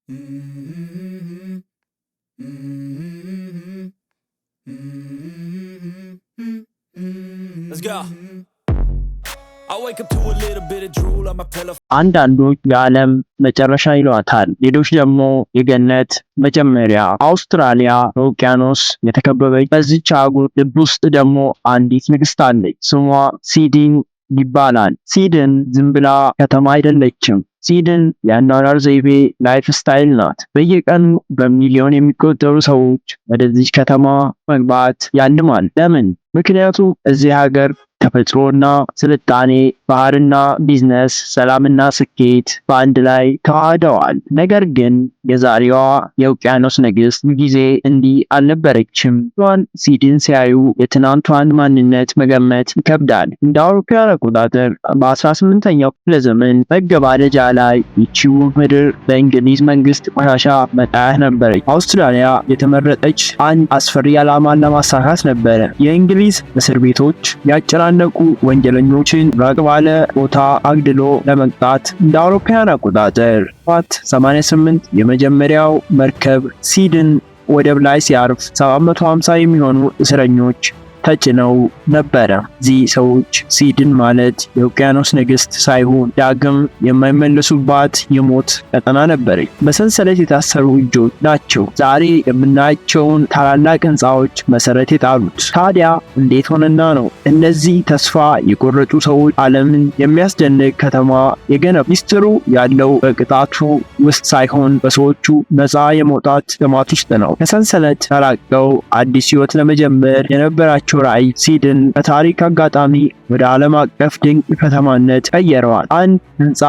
Let's go. I wake up to a little bit of drool on my pillow. አንዳንዶች የዓለም መጨረሻ ይሏታል፣ ሌሎች ደግሞ የገነት መጀመሪያ። አውስትራሊያ በውቅያኖስ የተከበበች በዚች አህጉር ልብ ውስጥ ደግሞ አንዲት ንግስት አለች። ስሟ ሲድኒ ይባላል። ሲድኒ ዝም ብላ ከተማ አይደለችም። ሲድኒ የአኗኗር ዘይቤ ላይፍ ስታይል ናት። በየቀኑ በሚሊዮን የሚቆጠሩ ሰዎች ወደዚህ ከተማ መግባት ያልማል። ለምን? ምክንያቱም እዚህ ሀገር ተፈጥሮና ስልጣኔ፣ ባህርና ቢዝነስ፣ ሰላምና ስኬት በአንድ ላይ ተዋህደዋል። ነገር ግን የዛሬዋ የውቅያኖስ ንግስት ጊዜ እንዲህ አልነበረችም። ሲድኒ ሲያዩ የትናንቷን ማንነት መገመት ይከብዳል። እንደ አውሮፓውያን አቆጣጠር በ18ኛው ክፍለ ዘመን መገባደጃ ላይ ይቺው ምድር በእንግሊዝ መንግስት ቆሻሻ መጣያ ነበረች። አውስትራሊያ የተመረጠች አንድ አስፈሪ ዓላማን ለማሳካት ነበረ። የእንግሊዝ እስር ቤቶች ያጨናነቁ ወንጀለኞችን ራቅ ባለ ቦታ አግድሎ ለመቅጣት እንደ አውሮፓውያን አቆጣጠር 88 የመጀመሪያው መርከብ ሲድኒ ወደብ ላይ ሲያርፍ 750 የሚሆኑ እስረኞች ተጭነው ነበረ። እዚህ ሰዎች ሲድኒ ማለት የውቅያኖስ ንግስት ሳይሆን ዳግም የማይመለሱባት የሞት ቀጠና ነበረች። በሰንሰለት የታሰሩ እጆች ናቸው ዛሬ የምናያቸውን ታላላቅ ህንፃዎች መሰረት የጣሉት። ታዲያ እንዴት ሆነና ነው እነዚህ ተስፋ የቆረጡ ሰዎች ዓለምን የሚያስደንቅ ከተማ የገነቡት? ሚስጥሩ ያለው በቅጣቱ ውስጥ ሳይሆን በሰዎቹ ነፃ የመውጣት ጥማት ውስጥ ነው። ከሰንሰለት ተላቀው አዲስ ህይወት ለመጀመር የነበራቸው ራዕይ ሲድኒ በታሪክ አጋጣሚ ወደ ዓለም አቀፍ ድንቅ ከተማነት ቀየረዋል። አንድ ህንፃ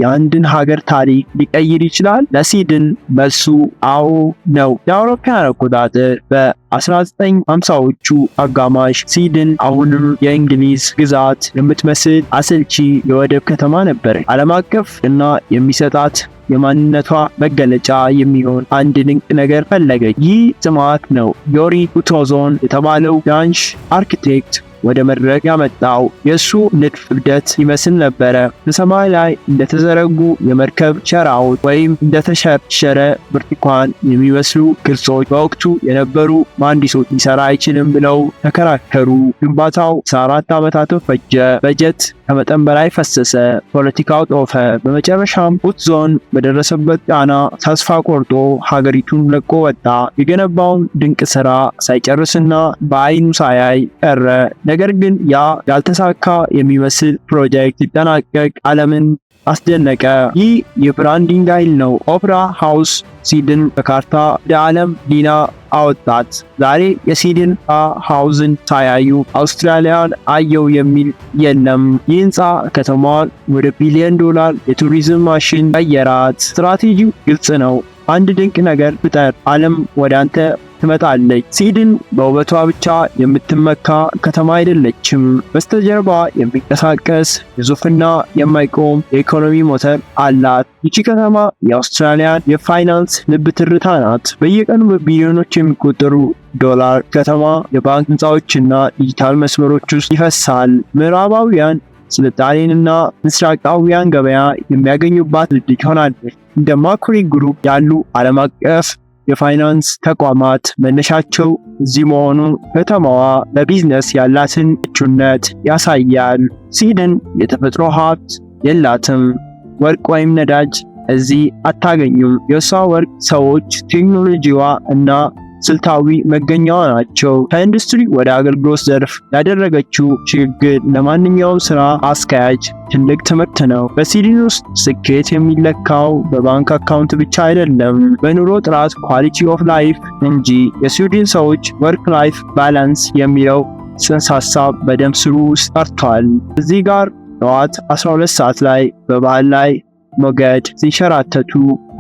የአንድን ሀገር ታሪክ ሊቀይር ይችላል? ለሲድኒ መልሱ አዎ ነው። የአውሮፓውያን አቆጣጠር በ1950ዎቹ አጋማሽ ሲድኒ አሁንም የእንግሊዝ ግዛት የምትመስል አሰልቺ የወደብ ከተማ ነበረች። ዓለም አቀፍ እና የሚሰጣት የማንነቷ መገለጫ የሚሆን አንድ ድንቅ ነገር ፈለገች። ይህ ጥማት ነው ዮሪ ጉቶዞን የተባለው ዳንሽ አርኪቴክት ወደ መድረክ ያመጣው። የእሱ ንድፍ እብደት ይመስል ነበረ። በሰማይ ላይ እንደተዘረጉ የመርከብ ሸራዎች ወይም እንደተሸረሸረ ብርቱካን የሚመስሉ ቅርጾች በወቅቱ የነበሩ መሐንዲሶች ሊሰራ አይችልም ብለው ተከራከሩ። ግንባታው 14 ዓመታትን ፈጀ። በጀት ከመጠን በላይ ፈሰሰ። ፖለቲካው ጦፈ። በመጨረሻም ጉቶዞን በደረሰበት ጫና ተስፋ ቆርጦ ሀገሪቱን ለቆ ወጣ። የገነባውን ድንቅ ስራ ሳይጨርስና በአይኑ ሳያይ ቀረ። ነገር ግን ያ ያልተሳካ የሚመስል ፕሮጀክት ሲጠናቀቅ ዓለምን አስደነቀ። ይህ የብራንዲንግ ኃይል ነው። ኦፕራ ሃውስ ሲድኒ በካርታ ወደ ዓለም ዲና አወጣት። ዛሬ የሲድኒ ሃውስን ሳያዩ አውስትራሊያን አየው የሚል የለም። ይህ ህንፃ ከተማዋን ወደ $1 ቢሊዮን የቱሪዝም ማሽን ቀየራት። ስትራቴጂው ግልጽ ነው። አንድ ድንቅ ነገር ፍጠር፣ ዓለም ወደ አንተ ትመጣለች። ሲድኒ በውበቷ ብቻ የምትመካ ከተማ አይደለችም። በስተጀርባ የሚንቀሳቀስ ግዙፍና የማይቆም የኢኮኖሚ ሞተር አላት። ይቺ ከተማ የአውስትራሊያን የፋይናንስ ልብ ትርታ ናት። በየቀኑ በቢሊዮኖች የሚቆጠሩ ዶላር ከተማ የባንክ ህንፃዎችና ዲጂታል መስመሮች ውስጥ ይፈሳል። ምዕራባውያን ስልጣኔንና ምስራቃውያን ገበያ የሚያገኙባት ድልድይ ሆናለች። እንደ ማኩሪ ግሩፕ ያሉ ዓለም አቀፍ የፋይናንስ ተቋማት መነሻቸው እዚህ መሆኑ ከተማዋ ለቢዝነስ ያላትን ምቹነት ያሳያል። ሲድኒ የተፈጥሮ ሀብት የላትም። ወርቅ ወይም ነዳጅ እዚህ አታገኙም። የእሷ ወርቅ ሰዎች፣ ቴክኖሎጂዋ እና ስልታዊ መገኛዋ ናቸው። ከኢንዱስትሪ ወደ አገልግሎት ዘርፍ ያደረገችው ሽግግር ለማንኛውም ስራ አስኪያጅ ትልቅ ትምህርት ነው። በሲድኒ ውስጥ ስኬት የሚለካው በባንክ አካውንት ብቻ አይደለም፣ በኑሮ ጥራት ኳሊቲ ኦፍ ላይፍ እንጂ። የስዊድን ሰዎች ወርክ ላይፍ ባላንስ የሚለው ጽንሰ ሀሳብ በደም ስሩ ውስጥ ጠርቷል። እዚህ ጋር ጠዋት 12 ሰዓት ላይ በባህል ላይ ሞገድ ሲንሸራተቱ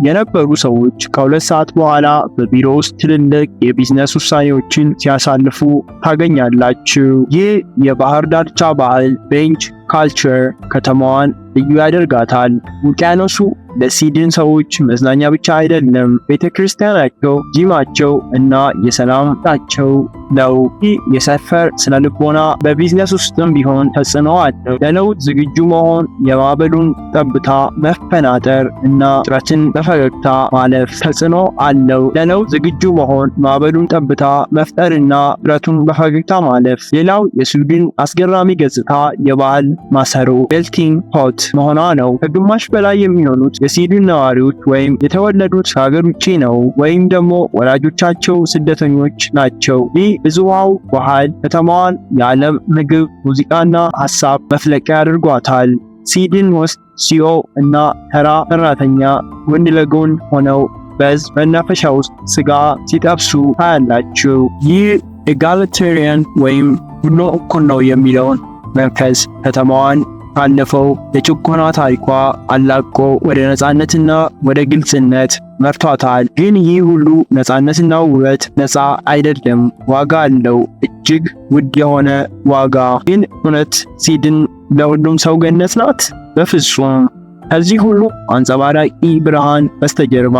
የነበሩ ሰዎች ከ2 ሰዓት በኋላ በቢሮ ውስጥ ትልልቅ የቢዝነስ ውሳኔዎችን ሲያሳልፉ ታገኛላችሁ። ይህ የባህር ዳርቻ ባህል ቤንች ካልቸር ከተማዋን ልዩ ያደርጋታል። ውቅያኖሱ ለስዊድን ሰዎች መዝናኛ ብቻ አይደለም፣ ቤተክርስቲያናቸው፣ ጂማቸው እና የሰላምታቸው ነው። ይህ የሰፈር ስነ ልቦና በቢዝነስ ውስጥም ቢሆን ተጽዕኖ አለው። ለለውጥ ዝግጁ መሆን የማዕበሉን ጠብታ መፈናጠር እና ጥረትን በፈገግታ ማለፍ ተጽዕኖ አለው። ለለውጥ ዝግጁ መሆን ማዕበሉን ጠብታ መፍጠርና ጥረቱን በፈገግታ ማለፍ። ሌላው የስዊድን አስገራሚ ገጽታ የባህል ማሰሮ ሜልቲንግ ፖት መሆኗ ነው። ከግማሽ በላይ የሚሆኑት የስዊድን ነዋሪዎች ወይም የተወለዱት ከሀገር ውጭ ነው ወይም ደግሞ ወላጆቻቸው ስደተኞች ናቸው። ይህ ብዙሃው ባህል ከተማዋን የዓለም ምግብ፣ ሙዚቃና ሀሳብ መፍለቂያ አድርጓታል። ስዊድን ውስጥ ሲኦ እና ተራ ሰራተኛ ጎን ለጎን ሆነው በሕዝብ መናፈሻ ውስጥ ስጋ ሲጠብሱ ታያላችሁ። ይህ ኤጋሊቴሪያን ወይም ሁሉም እኩል ነው የሚለውን መንፈስ ከተማዋን ካለፈው የጭቆና ታሪኳ አላቆ ወደ ነፃነትና ወደ ግልጽነት መርቷታል። ግን ይህ ሁሉ ነፃነትና ውበት ነፃ አይደለም፣ ዋጋ አለው፣ እጅግ ውድ የሆነ ዋጋ። ግን እውነት ስዊድን ለሁሉም ሰው ገነት ናት? በፍጹም። ከዚህ ሁሉ አንጸባራቂ ብርሃን በስተጀርባ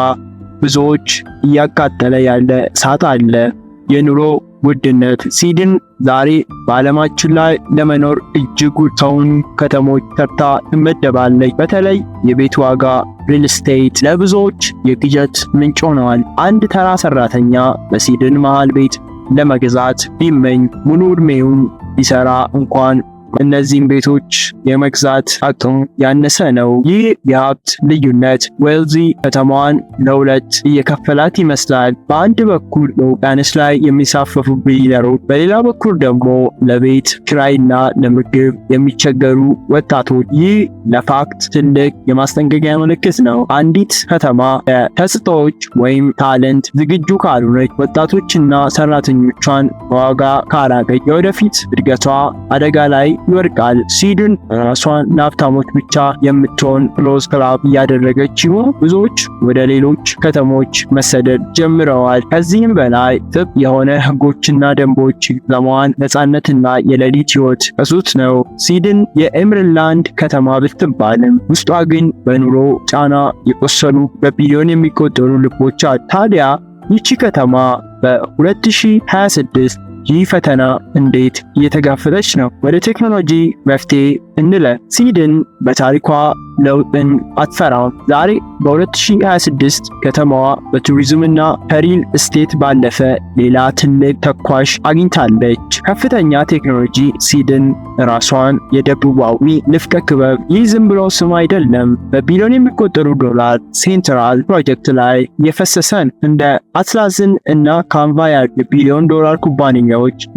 ብዙዎች እያቃጠለ ያለ እሳት አለ። የኑሮ ውድነት። ስዊድን ዛሬ በዓለማችን ላይ ለመኖር እጅግ ውድ ከተሞች ተርታ ትመደባለች። በተለይ የቤት ዋጋ ሪል ስቴት ለብዙዎች የቅዠት ምንጭ ሆነዋል። አንድ ተራ ሰራተኛ በስዊድን መሃል ቤት ለመግዛት ቢመኝ ሙሉ ዕድሜውን ቢሰራ እንኳን እነዚህም ቤቶች የመግዛት አቅም ያነሰ ነው። ይህ የሀብት ልዩነት ዌልዚ ከተማዋን ለሁለት እየከፈላት ይመስላል። በአንድ በኩል በውቅያኖስ ላይ የሚሳፈፉ ቢሊነሮች፣ በሌላ በኩል ደግሞ ለቤት ኪራይና ለምግብ የሚቸገሩ ወጣቶች። ይህ ለፋክት ትልቅ የማስጠንቀቂያ ምልክት ነው። አንዲት ከተማ ለተሰጥኦዎች ወይም ታለንት ዝግጁ ካልሆነች፣ ወጣቶችና ሰራተኞቿን በዋጋ ካራቀች፣ የወደፊት እድገቷ አደጋ ላይ ይወድቃል። ስዊድን ራሷን ለሀብታሞች ብቻ የምትሆን ክሎዝ ክላብ እያደረገች ሲሆን ብዙዎች ወደ ሌሎች ከተሞች መሰደድ ጀምረዋል። ከዚህም በላይ ጥብቅ የሆነ ሕጎችና ደንቦች ከተማዋን ነፃነትና የሌሊት ሕይወት ቀሱት ነው። ስዊድን የኤምርላንድ ከተማ ብትባልም ውስጧ ግን በኑሮ ጫና የቆሰሉ በቢሊዮን የሚቆጠሩ ልቦች አሉ። ታዲያ ይቺ ከተማ በ2026 ይህ ፈተና እንዴት እየተጋፈጠች ነው? ወደ ቴክኖሎጂ መፍትሄ እንለፍ። ስዊድን በታሪኳ ለውጥን አትፈራም። ዛሬ በ2026 ከተማዋ በቱሪዝምና ከሪል ስቴት ባለፈ ሌላ ትልቅ ተኳሽ አግኝታለች። ከፍተኛ ቴክኖሎጂ። ስዊድን ራሷን የደቡባዊ ንፍቀ ክበብ። ይህ ዝም ብሎ ስም አይደለም፣ በቢሊዮን የሚቆጠሩ ዶላር ሴንትራል ፕሮጀክት ላይ የፈሰሰን እንደ አትላስን እና ካንቫ ያሉ ቢሊዮን ዶላር ኩባንያዎች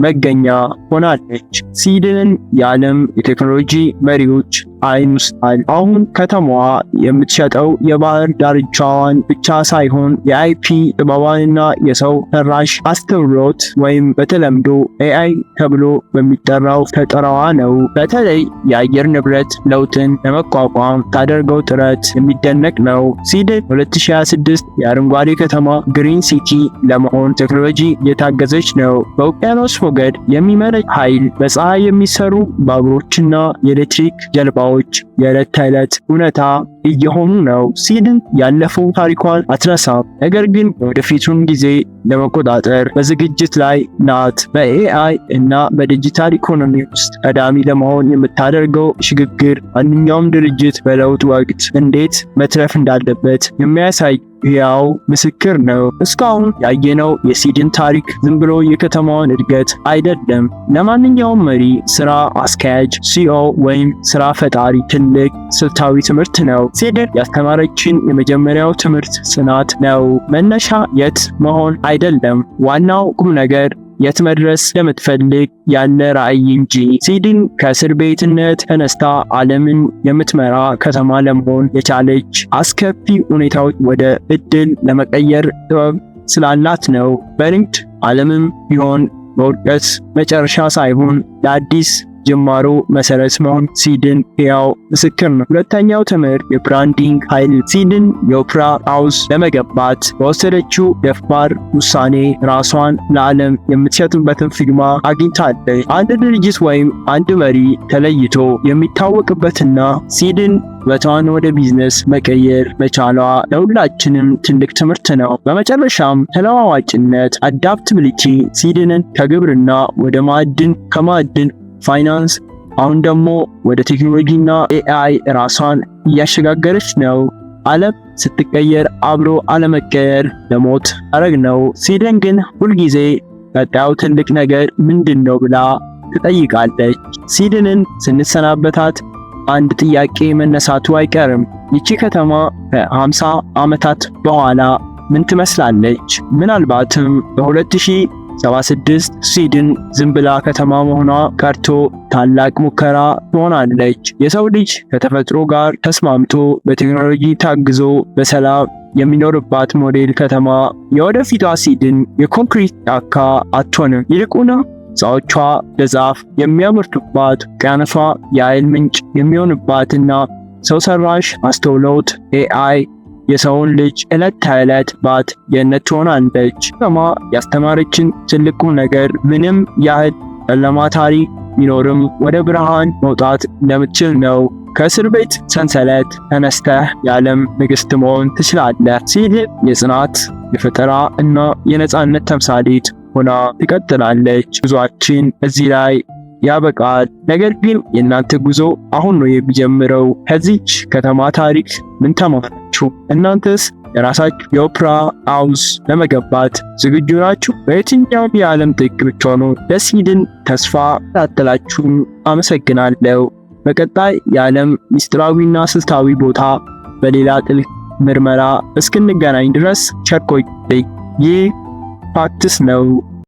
መገኛ ሆናለች። ስዊድንን የዓለም የቴክኖሎጂ መሪዎች አይን ውስጥ አሁን ከተማዋ የምትሸጠው የባህር ዳርቻዋን ብቻ ሳይሆን የአይፒ ጥበቧንና የሰው ሰራሽ አስተውሎት ወይም በተለምዶ AI ተብሎ በሚጠራው ፈጠራዋ ነው። በተለይ የአየር ንብረት ለውጥን ለመቋቋም ታደርገው ጥረት የሚደነቅ ነው። ስዊድን 2026 የአረንጓዴ ከተማ ግሪን ሲቲ ለመሆን ቴክኖሎጂ እየታገዘች ነው። በውቅያኖስ ሞገድ የሚመነጭ ኃይል፣ በፀሐይ የሚሰሩ ባቡሮችና የኤሌክትሪክ ጀልባዎች የዕለት ተዕለት እውነታ እየሆኑ ነው። ስዊድን ያለፈው ታሪኳን አትረሳም፣ ነገር ግን ወደፊቱን ጊዜ ለመቆጣጠር በዝግጅት ላይ ናት። በAI እና በዲጂታል ኢኮኖሚ ውስጥ ቀዳሚ ለመሆን የምታደርገው ሽግግር ማንኛውም ድርጅት በለውጥ ወቅት እንዴት መትረፍ እንዳለበት የሚያሳይ ያው ምስክር ነው። እስካሁን ያየነው የስዊድን ታሪክ ዝም ብሎ የከተማዋን እድገት አይደለም። ለማንኛውም መሪ፣ ስራ አስኪያጅ፣ CEO ወይም ስራ ፈጣሪ ትልቅ ስልታዊ ትምህርት ነው። ስዊድን ያስተማረችን የመጀመሪያው ትምህርት ጽናት ነው። መነሻ የት መሆን አይደለም፣ ዋናው ቁም ነገር የት መድረስ ለምትፈልግ ያለ ራዕይ እንጂ። ስዊድን ከእስር ቤትነት ተነስታ ዓለምን የምትመራ ከተማ ለመሆን የቻለች አስከፊ ሁኔታዎች ወደ እድል ለመቀየር ጥበብ ስላላት ነው። በንግድ ዓለምም ቢሆን በውድቀት መጨረሻ ሳይሆን ለአዲስ ጅማሮ መሰረት መሆን ስዊድን ሕያው ምስክር ነው። ሁለተኛው ትምህርት የብራንዲንግ ኃይል። ስዊድን የኦፕራ ሃውስ ለመገንባት በወሰደችው ደፋር ውሳኔ ራሷን ለዓለም የምትሸጥበትን ፊርማ አግኝታለች። አንድ ድርጅት ወይም አንድ መሪ ተለይቶ የሚታወቅበትና ስዊድን ውበቷን ወደ ቢዝነስ መቀየር መቻሏ ለሁላችንም ትልቅ ትምህርት ነው። በመጨረሻም ተለዋዋጭነት አዳፕታቢሊቲ ስዊድንን ከግብርና ወደ ማዕድን፣ ከማዕድን ፋይናንስ፣ አሁን ደግሞ ወደ ቴክኖሎጂና ኤአይ ራሷን እያሸጋገረች ነው። ዓለም ስትቀየር አብሮ አለመቀየር ለሞት አረግ ነው። ስዊድን ግን ሁልጊዜ ቀጣዩ ትልቅ ነገር ምንድን ነው ብላ ትጠይቃለች። ስዊድንን ስንሰናበታት አንድ ጥያቄ መነሳቱ አይቀርም። ይቺ ከተማ ከ50 ዓመታት በኋላ ምን ትመስላለች? ምናልባትም በ2076 ስዊድን ዝም ብላ ከተማ መሆኗ ቀርቶ ታላቅ ሙከራ ትሆናለች። የሰው ልጅ ከተፈጥሮ ጋር ተስማምቶ በቴክኖሎጂ ታግዞ በሰላም የሚኖርባት ሞዴል ከተማ። የወደፊቷ ስዊድን የኮንክሪት ጫካ አትሆንም። ይልቁንም ሕንፃዎቿ ለዛፍ የሚያመርቱባት፣ ውቅያኖሷ የኃይል ምንጭ የሚሆንባትና ሰው ሰራሽ አስተውሎት ኤአይ የሰውን ልጅ ዕለት ተዕለት ባት የነት ትሆናለች። ከተማ ያስተማረችን ትልቁ ነገር ምንም ያህል ጨለማ ታሪክ ቢኖርም ወደ ብርሃን መውጣት እንደምትችል ነው። ከእስር ቤት ሰንሰለት ተነስተህ የዓለም ንግሥት መሆን ትችላለህ። ስዊድን የጽናት የፈጠራ እና የነጻነት ተምሳሌት ሆና ትቀጥላለች። ጉዟችን እዚህ ላይ ያበቃል። ነገር ግን የእናንተ ጉዞ አሁን ነው የሚጀምረው። ከዚች ከተማ ታሪክ ምን ተማራችሁ? እናንተስ የራሳችሁ የኦፕራ ሃውስ ለመገንባት ዝግጁ ናችሁ? በየትኛውም የዓለም ጥግ ብትሆኑ ለስዊድን ተስፋ ታተላችሁን። አመሰግናለሁ። በቀጣይ የዓለም ሚስጥራዊና ስልታዊ ቦታ በሌላ ጥልቅ ምርመራ እስክንገናኝ ድረስ ቸር ቆዩልኝ። ይህ ፋክትስ ነው።